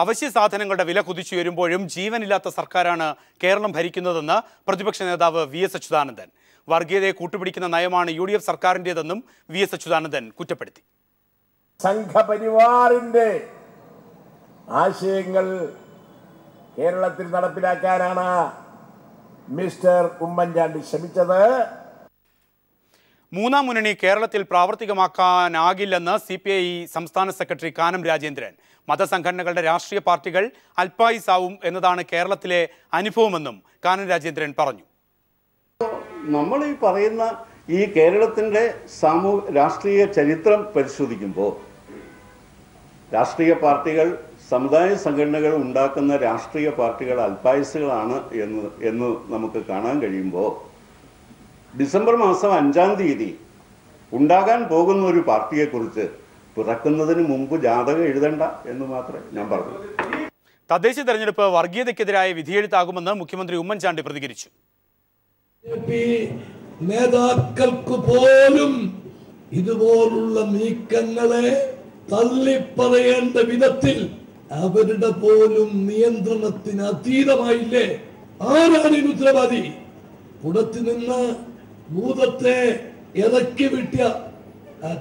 അവശ്യ സാധനങ്ങളുടെ വില കുതിച്ചുയരുമ്പോഴും ജീവനില്ലാത്ത സർക്കാരാണ് കേരളം ഭരിക്കുന്നതെന്ന് പ്രതിപക്ഷ നേതാവ് വി.എസ്. അച്യുതാനന്ദൻ. വർഗീയതയെ കൂട്ടുപിടിക്കുന്ന നയമാണ് UDF സർക്കാരിൻ്റെതെന്നും വി.എസ്. അച്യുതാനന്ദൻ കുറ്റപ്പെടുത്തി. സംഘപരിവാറിന്റെ ആശയങ്ങൾ കേരളത്തിൽ നടപ്പിലാക്കാനാണ് മിസ്റ്റർ ഉമ്മൻചാണ്ടി ശ്രമിച്ചത്. മൂന്നാം മുന്നണി കേരളത്തിൽ പ്രാവർത്തികമാക്കാനാകില്ലെന്ന് CPI സംസ്ഥാന സെക്രട്ടറി കാനം രാജേന്ദ്രൻ. മതസംഘടനകളുടെ രാഷ്ട്രീയ പാർട്ടികൾ അൽപായുസാവും എന്നതാണ് കേരളത്തിലെ അനുഭവമെന്നും കാനം രാജേന്ദ്രൻ പറഞ്ഞു. നമ്മൾ ഈ പറയുന്ന ഈ കേരളത്തിൻ്റെ രാഷ്ട്രീയ ചരിത്രം പരിശോധിക്കുമ്പോൾ രാഷ്ട്രീയ പാർട്ടികൾ സമുദായ സംഘടനകൾ ഉണ്ടാക്കുന്ന രാഷ്ട്രീയ പാർട്ടികൾ അൽപായുസുകളാണ് എന്ന് നമുക്ക് കാണാൻ കഴിയുമ്പോൾ ഡിസംബർ മാസം 5-ാം തീയതി ഉണ്ടാകാൻ പോകുന്ന ഒരു പാർട്ടിയെക്കുറിച്ച് പിറക്കുന്നതിന് മുമ്പ് ജാതകം എഴുതണ്ട എന്ന് മാത്രമേ ഞാൻ പറഞ്ഞു. തദ്ദേശ തെരഞ്ഞെടുപ്പ് വർഗീയതയ്ക്കെതിരായ വിധിയെഴുത്താകുമെന്ന് മുഖ്യമന്ത്രി ഉമ്മൻചാണ്ടി പ്രതികരിച്ചു. നേതാക്കൾക്ക് പോലും ഇതുപോലുള്ള നീക്കങ്ങളെ തള്ളിപ്പറയേണ്ട വിധത്തിൽ അവരുടെ പോലും നിയന്ത്രണത്തിന് അതീതമായില്ലേ? ആരാണ് ഇതിന് ഉത്തരവാദി? പുറത്തു നിന്ന് ഭൂതത്തെ ഇറക്കി വിട്ടിയ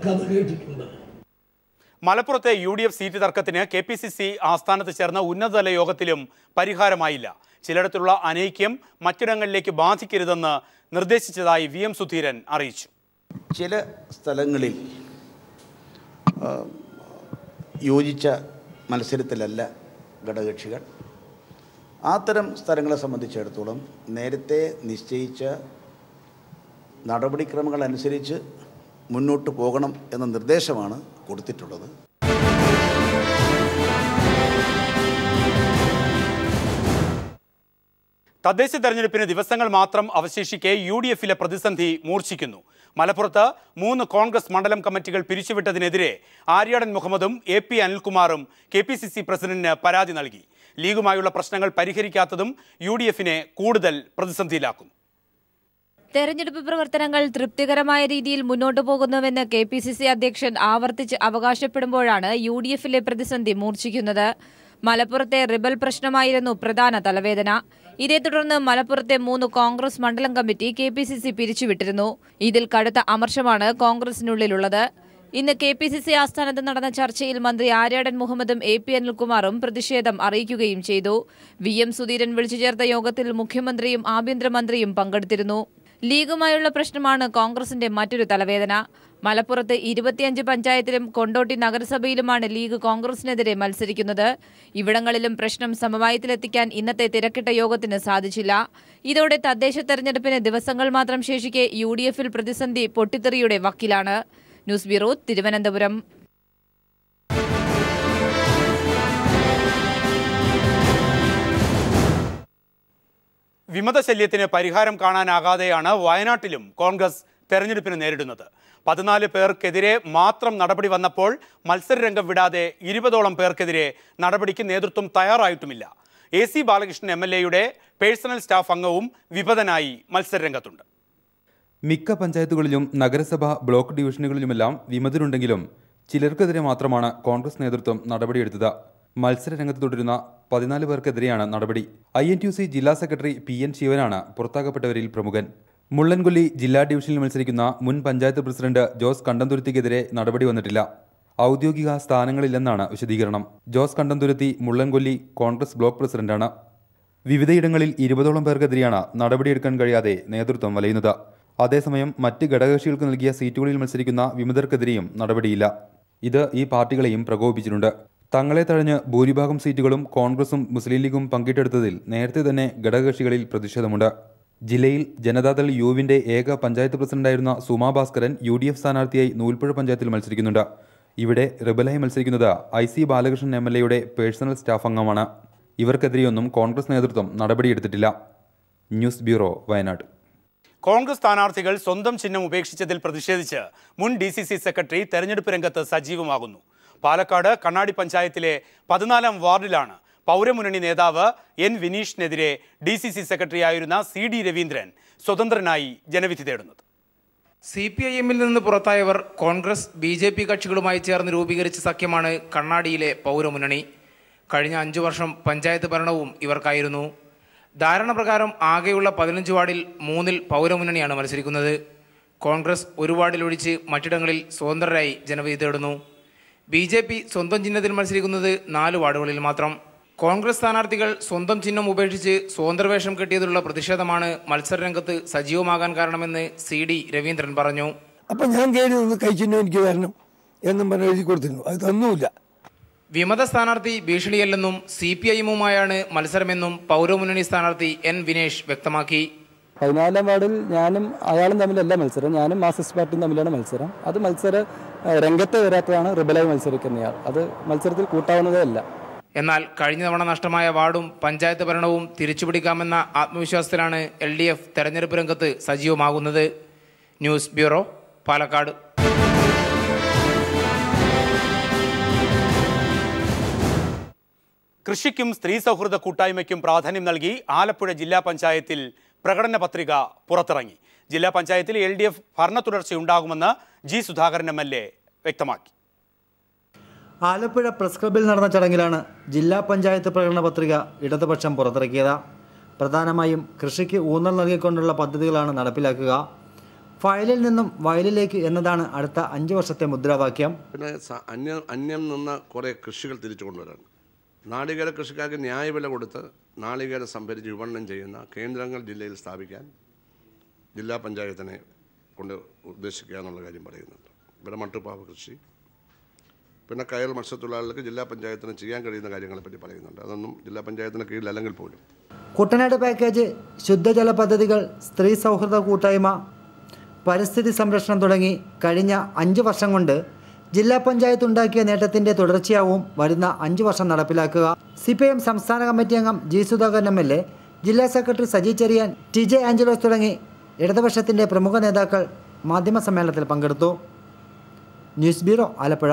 കഥ കേട്ടിട്ടുണ്ട്. മലപ്പുറത്തെ UDF സീറ്റ് തർക്കത്തിന് KPCC ആസ്ഥാനത്ത് ചേർന്ന ഉന്നതതല യോഗത്തിലും പരിഹാരമായില്ല. ചിലയിടത്തുള്ള അനൈക്യം മറ്റിടങ്ങളിലേക്ക് ബാധിക്കരുതെന്ന് നിർദ്ദേശിച്ചതായി VM സുധീരൻ അറിയിച്ചു. ചില സ്ഥലങ്ങളിൽ യോജിച്ച മത്സരത്തിലല്ല ഘടകകക്ഷികൾ. അത്തരം സ്ഥലങ്ങളെ സംബന്ധിച്ചിടത്തോളം നേരത്തെ നിശ്ചയിച്ച നടപടിക്രമങ്ങൾ അനുസരിച്ച് മുന്നോട്ട് പോകണം എന്ന നിർദ്ദേശമാണ് കൊടുത്തിട്ടുള്ളത്. തദ്ദേശ തെരഞ്ഞെടുപ്പിന് ദിവസങ്ങൾ മാത്രം അവശേഷിക്കെ UDFിലെ പ്രതിസന്ധി മൂർച്ഛിക്കുന്നു. മലപ്പുറത്ത് 3 കോൺഗ്രസ് മണ്ഡലം കമ്മിറ്റികൾ പിരിച്ചുവിട്ടതിനെതിരെ ആര്യാടൻ മുഹമ്മദും AP അനിൽകുമാറും KPCC പ്രസിഡന്റിന് പരാതി നൽകി. ലീഗുമായുള്ള പ്രശ്നങ്ങൾ പരിഹരിക്കാത്തതും UDFിനെ കൂടുതൽ പ്രതിസന്ധിയിലാക്കുന്നു. തെരഞ്ഞെടുപ്പ് പ്രവർത്തനങ്ങൾ തൃപ്തികരമായ രീതിയിൽ മുന്നോട്ടു പോകുന്നുവെന്ന് KPCC അധ്യക്ഷൻ ആവർത്തിച്ച് അവകാശപ്പെടുമ്പോഴാണ് UDFിലെ പ്രതിസന്ധി മൂർച്ഛിക്കുന്നത്. മലപ്പുറത്തെ റിബൽ പ്രശ്നമായിരുന്നു പ്രധാന തലവേദന. ഇതേ തുടർന്ന് മലപ്പുറത്തെ 3 കോൺഗ്രസ് മണ്ഡലം കമ്മിറ്റി KPCC പിരിച്ചുവിട്ടിരുന്നു. ഇതിൽ കടുത്ത അമർഷമാണ് കോൺഗ്രസിനുള്ളിലുള്ളത്. ഇന്ന് KPCC ആസ്ഥാനത്ത് നടന്ന ചർച്ചയിൽ മന്ത്രി ആര്യാടൻ മുഹമ്മദും AP അനിൽകുമാറും പ്രതിഷേധം അറിയിക്കുകയും ചെയ്തു. VM സുധീരൻ വിളിച്ചു ചേർത്ത യോഗത്തിൽ മുഖ്യമന്ത്രിയും ആഭ്യന്തരമന്ത്രിയും പങ്കെടുത്തിരുന്നു. ലീഗുമായുള്ള പ്രശ്നമാണ് കോൺഗ്രസിന്റെ മറ്റൊരു തലവേദന. മലപ്പുറത്ത് 25 പഞ്ചായത്തിലും കൊണ്ടോട്ടി നഗരസഭയിലുമാണ് ലീഗ് കോൺഗ്രസിനെതിരെ മത്സരിക്കുന്നത്. ഇവിടങ്ങളിലും പ്രശ്നം സമവായത്തിലെത്തിക്കാൻ ഇന്നത്തെ തിരക്കിട്ട യോഗത്തിന് സാധിച്ചില്ല. ഇതോടെ തദ്ദേശ തെരഞ്ഞെടുപ്പിന് ദിവസങ്ങൾ മാത്രം ശേഷിക്കെ UDFിൽ പ്രതിസന്ധി പൊട്ടിത്തെറിയുടെ വക്കിലാണ്. News bureau, Thiruvananthapuram. വിമതശല്യത്തിന് പരിഹാരം കാണാനാകാതെയാണ് വയനാട്ടിലും കോൺഗ്രസ് തെരഞ്ഞെടുപ്പിന് നേരിടുന്നത്. 14 പേർക്കെതിരെ മാത്രം നടപടി വന്നപ്പോൾ മത്സരരംഗം വിടാതെ 20ഓളം പേർക്കെതിരെ നടപടിക്ക് നേതൃത്വം തയ്യാറായിട്ടുമില്ല. AC ബാലകൃഷ്ണൻ MLAയുടെ പേഴ്സണൽ സ്റ്റാഫ് അംഗവും വിമതനായി മത്സരരംഗത്തുണ്ട്. മിക്ക പഞ്ചായത്തുകളിലും നഗരസഭ ബ്ലോക്ക് ഡിവിഷനുകളിലുമെല്ലാം വിമതരുണ്ടെങ്കിലും ചിലർക്കെതിരെ മാത്രമാണ് കോൺഗ്രസ് നേതൃത്വം നടപടിയെടുത്തത്. മത്സരരംഗത്ത് തുടരുന്ന 14 പേർക്കെതിരെയാണ് നടപടി. INTUC ജില്ലാ സെക്രട്ടറി PN ശിവനാണ് പുറത്താക്കപ്പെട്ടവരിൽ പ്രമുഖൻ. മുള്ളൻകൊല്ലി ജില്ലാ ഡിവിഷനിൽ മത്സരിക്കുന്ന മുൻ പഞ്ചായത്ത് പ്രസിഡന്റ് ജോസ് കണ്ടംതുരുത്തിക്കെതിരെ നടപടി വന്നിട്ടില്ല. ഔദ്യോഗിക സ്ഥാനങ്ങളില്ലെന്നാണ് വിശദീകരണം. ജോസ് കണ്ടംതുരുത്തി മുള്ളൻകൊല്ലി കോൺഗ്രസ് ബ്ലോക്ക് പ്രസിഡന്റാണ്. വിവിധയിടങ്ങളിൽ 20ഓളം പേർക്കെതിരെയാണ് നടപടിയെടുക്കാൻ കഴിയാതെ നേതൃത്വം വലയുന്നത്. അതേസമയം മറ്റ് ഘടകകക്ഷികൾക്ക് നൽകിയ സീറ്റുകളിൽ മത്സരിക്കുന്ന വിമതർക്കെതിരെയും നടപടിയില്ല. ഇത് ഈ പാർട്ടികളെയും പ്രകോപിപ്പിച്ചിട്ടുണ്ട്. തങ്ങളെ തഴഞ്ഞ് ഭൂരിഭാഗം സീറ്റുകളും കോൺഗ്രസും മുസ്ലിം ലീഗും പങ്കിട്ടെടുത്തതിൽ നേരത്തെ തന്നെ ഘടകകക്ഷികളിൽ പ്രതിഷേധമുണ്ട്. ജില്ലയിൽ ജനതാദൾ യുവിന്റെ ഏക പഞ്ചായത്ത് പ്രസിഡന്റായിരുന്ന സുമാ ഭാസ്കരൻ UDF സ്ഥാനാർത്ഥിയായി നൂൽപ്പുഴ പഞ്ചായത്തിൽ മത്സരിക്കുന്നുണ്ട്. ഇവിടെ റിബലായി മത്സരിക്കുന്നത് IC ബാലകൃഷ്ണൻ MLAയുടെ പേഴ്സണൽ സ്റ്റാഫ് അംഗമാണ്. ഇവർക്കെതിരെയൊന്നും കോൺഗ്രസ് നേതൃത്വം നടപടിയെടുത്തിട്ടില്ല. News bureau, Wayanad. കോൺഗ്രസ് സ്ഥാനാർത്ഥികൾ സ്വന്തം ചിഹ്നം ഉപേക്ഷിച്ചതിൽ പ്രതിഷേധിച്ച് മുൻ DCC സെക്രട്ടറി തെരഞ്ഞെടുപ്പ് രംഗത്ത് സജീവമാകുന്നു. പാലക്കാട് കണ്ണാടി പഞ്ചായത്തിലെ 14ാം വാർഡിലാണ് പൗരമുന്നണി നേതാവ് N വിനീഷിനെതിരെ DCC സെക്രട്ടറിയായിരുന്ന CD രവീന്ദ്രൻ സ്വതന്ത്രനായി ജനവിധി തേടുന്നത്. CPIM-ൽ നിന്ന് പുറത്തായവർ കോൺഗ്രസ് BJP കക്ഷികളുമായി ചേർന്ന് രൂപീകരിച്ച സഖ്യമാണ് കണ്ണാടിയിലെ പൗരമുന്നണി. കഴിഞ്ഞ 5 വർഷം പഞ്ചായത്ത് ഭരണവും ഇവർക്കായിരുന്നു. ധാരണ പ്രകാരം ആകെയുള്ള 15 വാർഡിൽ 3-ൽ പൗരമുന്നണിയാണ് മത്സരിക്കുന്നത്. കോൺഗ്രസ് ഒരു വാർഡിൽ ഒഴിച്ച് മറ്റിടങ്ങളിൽ സ്വതന്ത്രരായി ജനവിധി തേടുന്നു. BJP സ്വന്തം ചിഹ്നത്തിൽ മത്സരിക്കുന്നത് 4 വാർഡുകളിൽ മാത്രം. കോൺഗ്രസ് സ്ഥാനാർത്ഥികൾ സ്വന്തം ചിഹ്നം ഉപേക്ഷിച്ച് സ്വതന്ത്രവേഷം കെട്ടിയതിലുള്ള പ്രതിഷേധമാണ് മത്സരരംഗത്ത് സജീവമാകാൻ കാരണമെന്ന് CD രവീന്ദ്രൻ പറഞ്ഞു. അപ്പം ഞാൻ കയറി നിന്ന് കൈച്ചിഹ്നം എനിക്ക് വരണം എന്നും പറഞ്ഞ് എഴുതി കൊടുത്തിരുന്നു. അത് തന്നുമില്ല. വിമത സ്ഥാനാർത്ഥി ഭീഷണിയല്ലെന്നും CPIയുമായാണ് മത്സരമെന്നും പൗരമുന്നണി സ്ഥാനാർത്ഥി N വിനേഷ് വ്യക്തമാക്കി. 14-ാം വാർഡിൽ ഞാനും അയാളും തമ്മിലല്ല മത്സരം, ഞാനും മാർക്സിസ്റ്റ് പാർട്ടിയും തമ്മിലാണ് മത്സരം. അത് മത്സര രംഗത്ത് വരാത്തതാണ് റിബലായി മത്സരിക്കുന്നയാൾ. അത് മത്സരത്തിൽ കൂട്ടാവുന്നതേ അല്ല. എന്നാൽ കഴിഞ്ഞ തവണ നഷ്ടമായ വാർഡും പഞ്ചായത്ത് ഭരണവും തിരിച്ചുപിടിക്കാമെന്ന ആത്മവിശ്വാസത്തിലാണ് LDF തെരഞ്ഞെടുപ്പ് രംഗത്ത് സജീവമാകുന്നത്. News bureau, Palakkad. കൃഷിക്കും സ്ത്രീ സൗഹൃദ കൂട്ടായ്മയ്ക്കും പ്രാധാന്യം നൽകി ആലപ്പുഴ ജില്ലാ പഞ്ചായത്തിൽ പ്രകടന പത്രിക പുറത്തിറങ്ങി. ജില്ലാ പഞ്ചായത്തിൽ LDF ഭരണ തുടർച്ചയുണ്ടാകുമെന്ന് G സുധാകരൻ MLA വ്യക്തമാക്കി. ആലപ്പുഴ പ്രസ് ക്ലബ്ബിൽ നടന്ന ചടങ്ങിലാണ് ജില്ലാ പഞ്ചായത്ത് പ്രകടന പത്രിക ഇടതുപക്ഷം പുറത്തിറക്കിയത്. പ്രധാനമായും കൃഷിക്ക് ഊന്നൽ നൽകിക്കൊണ്ടുള്ള പദ്ധതികളാണ് നടപ്പിലാക്കുക. ഫയലിൽ നിന്നും വയലിലേക്ക് എന്നതാണ് അടുത്ത 5 വർഷത്തെ മുദ്രാവാക്യം. പിന്നെ അന്യം നിന്ന കുറേ കൃഷികൾ തിരിച്ചു കൊണ്ടുവരാൻ, നാളികേര കൃഷിക്കാർക്ക് ന്യായവില കൊടുത്ത് നാളികേര സംഭരിച്ച് വിപണനം ചെയ്യുന്ന കേന്ദ്രങ്ങൾ ജില്ലയിൽ സ്ഥാപിക്കാൻ ജില്ലാ പഞ്ചായത്തിനെ കൊണ്ട് ഉദ്ദേശിക്കുക എന്നുള്ള കാര്യം പറയുന്നുണ്ട്. ഇവിടെ മട്ടുപ്പാവ് കൃഷി, പിന്നെ കയർ മത്സ്യത്തൊഴിലാളികൾക്ക് ജില്ലാ പഞ്ചായത്തിന് ചെയ്യാൻ കഴിയുന്ന കാര്യങ്ങളെപ്പറ്റി പറയുന്നുണ്ട്. അതൊന്നും ജില്ലാ പഞ്ചായത്തിന് കീഴിലല്ലെങ്കിൽ പോലും. കുട്ടനാട് പാക്കേജ്, ശുദ്ധജല പദ്ധതികൾ, സ്ത്രീ സൗഹൃദ കൂട്ടായ്മ, പരിസ്ഥിതി സംരക്ഷണം തുടങ്ങി കഴിഞ്ഞ 5 വർഷം കൊണ്ട് ജില്ലാ പഞ്ചായത്ത് ഉണ്ടാക്കിയ നേട്ടത്തിൻ്റെ തുടർച്ചയാവും വരുന്ന 5 വർഷം നടപ്പിലാക്കുക. CPIM സംസ്ഥാന കമ്മിറ്റി അംഗം G സുധാകരൻ MLA, ജില്ലാ സെക്രട്ടറി സജി ചെറിയാൻ, TJ ആഞ്ചലോസ് തുടങ്ങി ഇടതുപക്ഷത്തിൻ്റെ പ്രമുഖ നേതാക്കൾ മാധ്യമ സമ്മേളനത്തിൽ പങ്കെടുത്തു. News bureau, Alappuzha.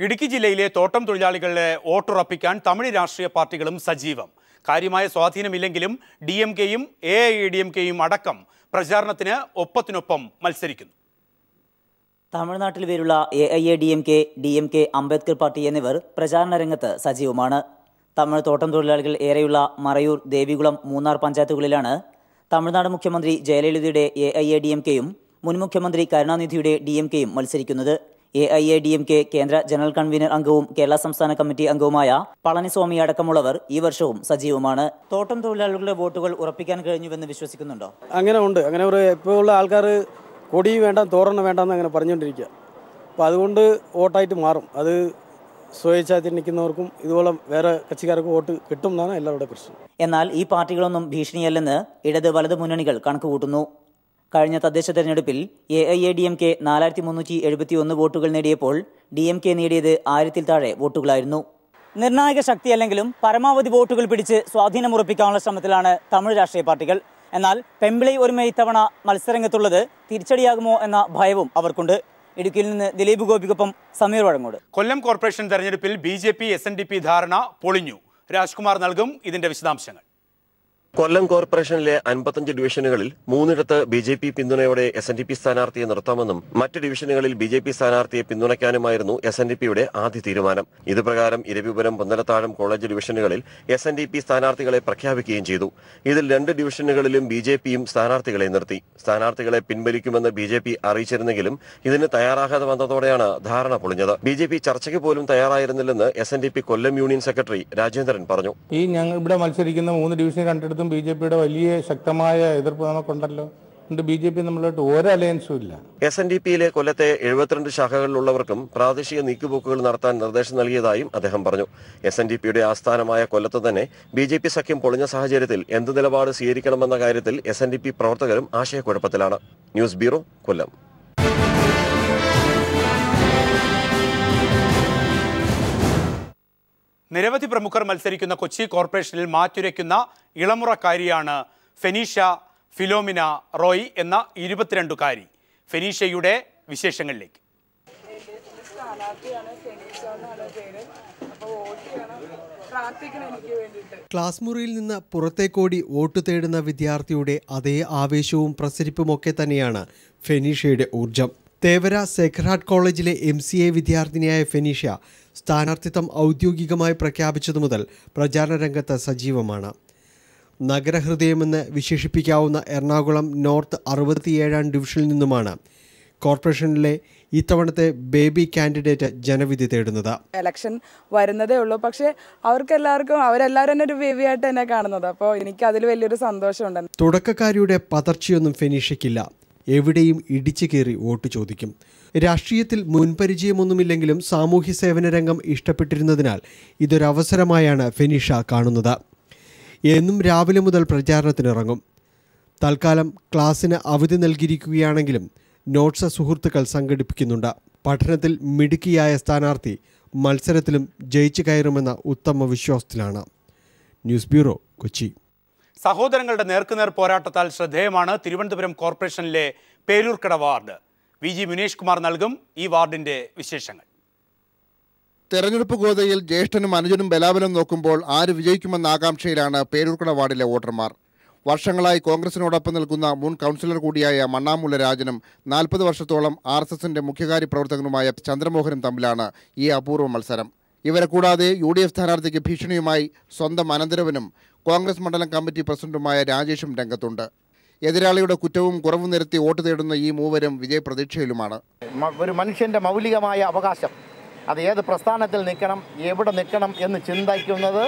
ഇടുക്കി ജില്ലയിലെ തോട്ടം തൊഴിലാളികളുടെ വോട്ടുറപ്പിക്കാൻ തമിഴ് രാഷ്ട്രീയ പാർട്ടികളും സജീവം. കാര്യമായ സ്വാധീനമില്ലെങ്കിലും DMKയും AIADMKയും അടക്കം പ്രചാരണത്തിന് ഒപ്പത്തിനൊപ്പം മത്സരിക്കുന്നു. തമിഴ്നാട്ടിൽ പേരുള്ള AIADMK, DMK, അംബേദ്കർ പാർട്ടി എന്നിവർ പ്രചാരണ രംഗത്ത് സജീവമാണ്. തമിഴ് തോട്ടം തൊഴിലാളികൾ ഏറെയുള്ള മറയൂർ, ദേവികുളം, മൂന്നാർ പഞ്ചായത്തുകളിലാണ് തമിഴ്നാട് മുഖ്യമന്ത്രി ജയലളിതയുടെ AIADMKയും മുൻ മുഖ്യമന്ത്രി കരുണാനിധിയുടെ DMKയും മത്സരിക്കുന്നത്. AIADMK കേന്ദ്ര ജനറൽ കൺവീനർ അംഗവും കേരള സംസ്ഥാന കമ്മിറ്റി അംഗവുമായ പളനിസ്വാമി അടക്കമുള്ളവർ ഈ വർഷവും സജീവമാണ്. തോട്ടം തൊഴിലാളികളുടെ വോട്ടുകൾ ഉറപ്പിക്കാൻ കഴിഞ്ഞുവെന്ന് വിശ്വസിക്കുന്നുണ്ടോ? അങ്ങനെ ഉണ്ട്. അങ്ങനെ ഇപ്പോൾ ഉള്ള ആൾക്കാർ കൊടി വേണ്ട, തോരണം വേണ്ടെന്ന് അങ്ങനെ പറഞ്ഞുകൊണ്ടിരിക്കുക. അപ്പോൾ അതുകൊണ്ട് വോട്ടായിട്ട് മാറും. അത് സ്വേച്ഛായിട്ട് നിൽക്കുന്നവർക്കും ഇതുപോലെ വേറെ കക്ഷിക്കാർക്കും വോട്ട് കിട്ടും എന്നാണ് എല്ലാവരുടെ പ്രശ്നം. എന്നാൽ ഈ പാർട്ടികളൊന്നും ഭീഷണിയല്ലെന്ന് ഇടത് വലത് മുന്നണികൾ കണക്കുകൂട്ടുന്നു. കഴിഞ്ഞ തദ്ദേശ തെരഞ്ഞെടുപ്പിൽ AIADMK 4371 വോട്ടുകൾ നേടിയപ്പോൾ DMK നേടിയത് 1000-ൽ താഴെ വോട്ടുകളായിരുന്നു. നിർണായക ശക്തിയല്ലെങ്കിലും പരമാവധി വോട്ടുകൾ പിടിച്ച് സ്വാധീനമുറപ്പിക്കാനുള്ള ശ്രമത്തിലാണ് തമിഴ് രാഷ്ട്രീയ പാർട്ടികൾ. എന്നാൽ പെമ്പിളി ഒരുമ ഇത്തവണ മത്സരരംഗത്തുള്ളത് തിരിച്ചടിയാകുമോ എന്ന ഭയവും അവർക്കുണ്ട്. ഇടുക്കിയിൽ നിന്ന് ദിലീപ് ഗോപിക്കൊപ്പം സമീർ വഴങ്ങോട്. കൊല്ലം കോർപ്പറേഷൻ തെരഞ്ഞെടുപ്പിൽ BJP SNDP ധാരണ പൊളിഞ്ഞു. രാജ്കുമാർ നൽകും ഇതിന്റെ വിശദാംശങ്ങൾ. കൊല്ലം കോർപ്പറേഷനിലെ 55 ഡിവിഷനുകളിൽ 3ഇടത്ത് BJP പിന്തുണയോടെ SNDP സ്ഥാനാർത്ഥിയെ നിർത്താമെന്നും മറ്റ് ഡിവിഷനുകളിൽ BJP സ്ഥാനാർത്ഥിയെ പിന്തുണയ്ക്കാനുമായിരുന്നു SNDPയുടെ ആദ്യ തീരുമാനം. ഇതുപ്രകാരം ഇരവിപുരം, പൊന്നലത്താഴം കോളേജ് ഡിവിഷനുകളിൽ SNDP സ്ഥാനാർത്ഥികളെ പ്രഖ്യാപിക്കുകയും ചെയ്തു. ഇതിൽ 2 ഡിവിഷനുകളിലും BJPയും സ്ഥാനാർത്ഥികളെ നിർത്തി. സ്ഥാനാർത്ഥികളെ പിൻവലിക്കുമെന്ന് BJP അറിയിച്ചിരുന്നെങ്കിലും ഇതിന് തയ്യാറാകാതെ വന്നതോടെയാണ് ധാരണ പൊളിഞ്ഞത്. BJP ചർച്ചയ്ക്ക് പോലും തയ്യാറായിരുന്നില്ലെന്ന് SNDP കൊല്ലം യൂണിയൻ സെക്രട്ടറി രാജേന്ദ്രൻ പറഞ്ഞു. ഈ ഞങ്ങൾ ഇവിടെ മത്സരിക്കുന്ന 3 ഡിവിഷൻ കണ്ടെടുത്തും BJPയുടെ വലിയ ശക്തമായ എതിർപ്പ് നമുക്കുണ്ടല്ലോ. BJP നമ്മളായിട്ട് ഒരു അലയൻസും ഇല്ല. SNDPയിലെ കൊല്ലത്തെ 72 ശാഖകളിലുള്ളവർക്കും പ്രാദേശിക നീക്കുപോക്കുകൾ നടത്താൻ നിർദ്ദേശം നൽകിയതായും അദ്ദേഹം പറഞ്ഞു. SNDPയുടെ ആസ്ഥാനമായ കൊല്ലത്ത് തന്നെ BJP സഖ്യം പൊളിഞ്ഞ സാഹചര്യത്തിൽ എന്ത് നിലപാട് സ്വീകരിക്കണമെന്ന കാര്യത്തിൽ SNDP പ്രവർത്തകരും ആശയക്കുഴപ്പത്തിലാണ്. ന്യൂസ് ബ്യൂറോ, കൊല്ലം. നിരവധി പ്രമുഖർ മത്സരിക്കുന്ന കൊച്ചി കോർപ്പറേഷനിൽ മാറ്റുരയ്ക്കുന്ന ഇളമുറക്കാരിയാണ് ഫെനീഷ ഫിലോമിന റോയ് എന്ന 22കാരി. ഫെനീഷയുടെ വിശേഷങ്ങളിലേക്ക്. ക്ലാസ് മുറിയിൽ നിന്ന് പുറത്തേക്കോടി വോട്ട് തേടുന്ന വിദ്യാർത്ഥിയുടെ അതേ ആവേശവും പ്രസരിപ്പുമൊക്കെ തന്നെയാണ് ഫെനീഷയുടെ ഊർജം. തേവര സേക്രഡ് കോളേജിലെ MCA വിദ്യാർത്ഥിനിയായ ഫെനീഷ്യ സ്ഥാനാർത്ഥിത്വം ഔദ്യോഗികമായി പ്രഖ്യാപിച്ചതു മുതൽ പ്രചാരണ രംഗത്ത് സജീവമാണ്. നഗരഹൃദയമെന്ന് വിശേഷിപ്പിക്കാവുന്ന എറണാകുളം നോർത്ത് 67ാം ഡിവിഷനിൽ നിന്നുമാണ് കോർപ്പറേഷനിലെ ഇത്തവണത്തെ ബേബി കാൻഡിഡേറ്റ് ജനവിധി തേടുന്നത്. ഇലക്ഷൻ വരുന്നതേ ഉള്ളൂ, പക്ഷേ അവരെല്ലാവരും തന്നെ ഒരു ബേബിയായിട്ട് തന്നെ കാണുന്നത്. അപ്പോൾ എനിക്ക് അതിൽ വലിയൊരു സന്തോഷമുണ്ട്. തുടക്കക്കാരിയുടെ പതർച്ചയൊന്നും ഫെനീഷയ്ക്കില്ല. എവിടെയും ഇടിച്ചു കയറി വോട്ട് ചോദിക്കും. രാഷ്ട്രീയത്തിൽ മുൻപരിചയമൊന്നുമില്ലെങ്കിലും സാമൂഹ്യ സേവന രംഗം ഇഷ്ടപ്പെട്ടിരുന്നതിനാൽ ഇതൊരവസരമായാണ് ഫെനീഷ കാണുന്നത്. എന്നും രാവിലെ മുതൽ പ്രചാരണത്തിനിറങ്ങും. തൽക്കാലം ക്ലാസ്സിന് അവധി നൽകിയിരിക്കുകയാണെങ്കിലും നോട്ട്സ് സുഹൃത്തുക്കൾ സംഘടിപ്പിക്കുന്നുണ്ട്. പഠനത്തിൽ മിടുക്കിയായ സ്ഥാനാർത്ഥി മത്സരത്തിലും ജയിച്ചു കയറുമെന്ന ഉത്തമ വിശ്വാസത്തിലാണ്. News bureau, Kochi. സഹോദരങ്ങളുടെ നേർക്കുനേർ പോരാട്ടത്താൽ ശ്രദ്ധേയമാണ് തിരുവനന്തപുരം കോർപ്പറേഷനിലെ പേരൂർക്കട വാർഡ്. VG മുനേഷ് കുമാർ നൽകും ഈ വാർഡിന്റെ വിശേഷങ്ങൾ. തെരഞ്ഞെടുപ്പ് ഗോതയിൽ ജ്യേഷ്ഠനും അനുജനും ബലാബലം നോക്കുമ്പോൾ ആര് വിജയിക്കുമെന്ന ആകാംക്ഷയിലാണ് പേരൂർക്കട വാർഡിലെ വോട്ടർമാർ. വർഷങ്ങളായി കോൺഗ്രസിനോടൊപ്പം നിൽക്കുന്ന മുൻ കൗൺസിലർ കൂടിയായ മണ്ണാമുല്ല രാജനും 40 വർഷത്തോളം RSSന്റെ മുഖ്യകാര്യ പ്രവർത്തകനുമായ ചന്ദ്രമോഹനും തമ്മിലാണ് ഈ അപൂർവ മത്സരം. ഇവരെ കൂടാതെ UDF സ്ഥാനാർത്ഥിക്ക് ഭീഷണിയുമായി സ്വന്തം അനന്തരവനും കോൺഗ്രസ് മണ്ഡലം കമ്മിറ്റി പ്രസിഡന്റുമായ രാജേഷും രംഗത്തുണ്ട്. എതിരാളിയുടെ കുറ്റവും കുറവും നിരത്തി വോട്ട് തേടുന്ന ഈ മൂവരും വിജയപ്രതീക്ഷയിലുമാണ്. ഒരു മനുഷ്യൻ്റെ മൗലികമായ അവകാശം, അത് ഏത് പ്രസ്ഥാനത്തിൽ നിൽക്കണം, എവിടെ നിൽക്കണം എന്ന് ചിന്തിക്കുന്നത്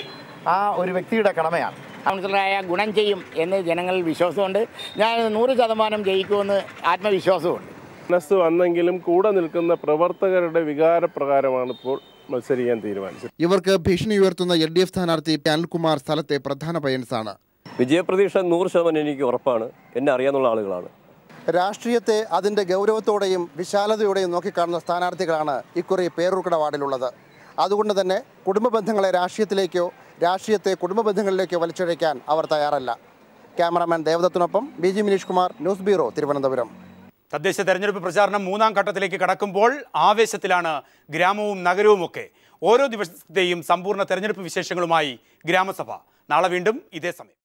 ആ ഒരു വ്യക്തിയുടെ കടമയാണ്. കൗൺസിലറായ ഗുണം ചെയ്യും എന്ന് ജനങ്ങളിൽ വിശ്വാസമുണ്ട്. ഞാൻ 100% ജയിക്കുമെന്ന് ആത്മവിശ്വാസമുണ്ട്. മനസ്സ് വന്നെങ്കിലും കൂടെ നിൽക്കുന്ന പ്രവർത്തകരുടെ വികാരപ്രകാരമാണ് ഇപ്പോൾ മത്സരിക്കാൻ തീരുമാനിച്ചത്. ഇവർക്ക് ഭീഷണി ഉയർത്തുന്ന LDF സ്ഥാനാർത്ഥി അനിൽകുമാർ സ്ഥലത്തെ പ്രധാന പയൻസാണ്. വിജയപ്രതീക്ഷ 100% എനിക്ക് ഉറപ്പാണ്. എന്നെ അറിയാവുന്ന ആളുകളാണ്. രാഷ്ട്രീയത്തെ അതിൻ്റെ ഗൗരവത്തോടെയും വിശാലതയോടെയും നോക്കിക്കാണുന്ന സ്ഥാനാർത്ഥികളാണ് ഇക്കുറി പേരൂർക്കട വാർഡിലുള്ളത്. അതുകൊണ്ട് തന്നെ കുടുംബ ബന്ധങ്ങളെ രാഷ്ട്രീയത്തിലേക്കോ രാഷ്ട്രീയത്തെ കുടുംബ ബന്ധങ്ങളിലേക്കോ വലിച്ചഴയ്ക്കാൻ അവർ തയ്യാറല്ല. ക്യാമറാമാൻ ദേവദത്തിനൊപ്പം BG Munish Kumar, news bureau, Thiruvananthapuram. തദ്ദേശ തെരഞ്ഞെടുപ്പ് പ്രചാരണം 3ാം ഘട്ടത്തിലേക്ക് കടക്കുമ്പോൾ ആവേശത്തിലാണ് ഗ്രാമവും നഗരവുമൊക്കെ. ഓരോ ദിവസത്തെയും സമ്പൂർണ്ണ തെരഞ്ഞെടുപ്പ് വിശേഷങ്ങളുമായി ഗ്രാമസഭ നാളെ വീണ്ടും ഇതേ സമയം.